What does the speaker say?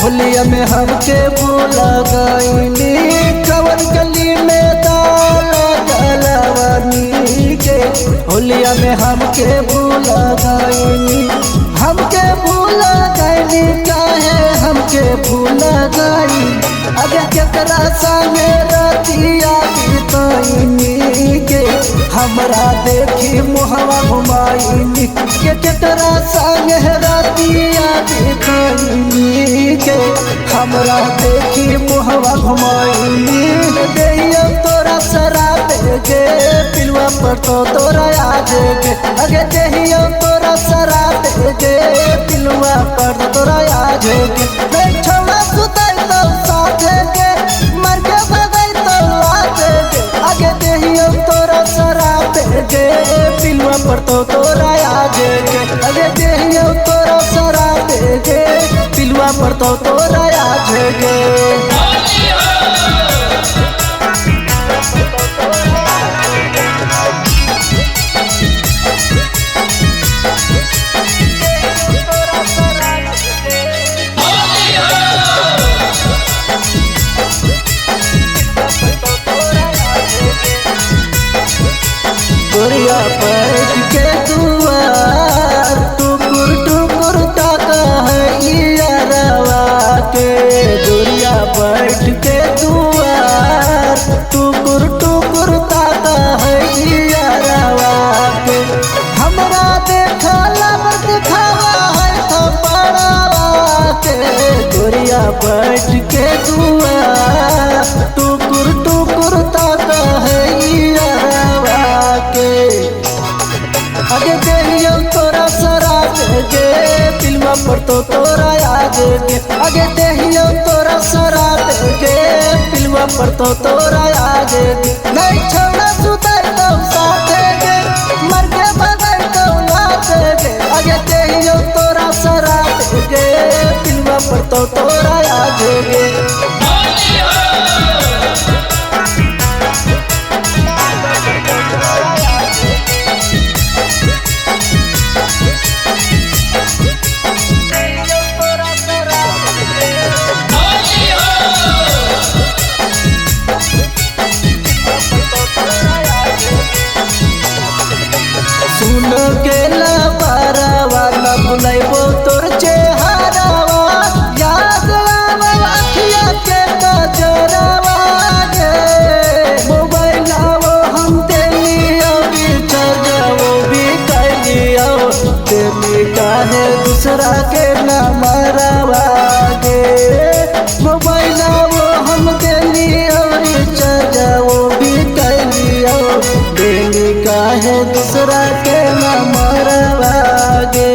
होलिया में हमके भूला गईली कवन गली में डाला गलवनी के। होलिया में हमके भूला गईली काहे हमके भूला गई। अबे केकरा संगे रतिया बितैनी के हमरा देखी मुहवा घुमाईनी के। केकरा संगे रतिया बितैनी के हमरा देखी मुहवा घुमाईनी। देहियो तोरा शराब के पिलवा पर तो तोरा आज के। अगे देहियो तोरा शराब के पिलवा पर तो तोरा आज के। नहीं छोड़ा सुतई तो साथ के मर के भगई तो लाज के। आगे देहियो तोरा शराब के पिलवा पर तो तोरा आज के। आगे देहियो तोरा शराब के पिलवा पर तो तोरा आज के। गोरिया बैठ के दुआर टुकुर टुकुर ताका है यारवा के। गोरिया बैठ के दुआर टुकुर टुकुर ताका है यारवा के। हमरा देखा लब दिखावा है थपड़वा के। गोरिया बैठ के दुआर टुकुर टुकुर ताका है आगे देहियो तोरा शराब के पिलवा पर तो तोरा आज के। आगे देहियो तोरा शराब के पिलवा पर तो तोरा आज के। नहीं छोड़ा सुतई तो साथ के मर के भगई तो लाज के। आगे देहियो तोरा शराब के पिलवा पर तो तोरा आज के। सुन के लबरवा न भुलैबो तोर चेहरावा। याद आवा अखिया के कजरवा गे। मोबाइलवा हम देलियो रिचार्जवा भी कैलियो। देली काहे दूसरा के नंबरवा गे। मोबाइलवा हम देलियो रिचार्जवा भी कैलियो। देली काहे दूसरा के नंबरवा गे।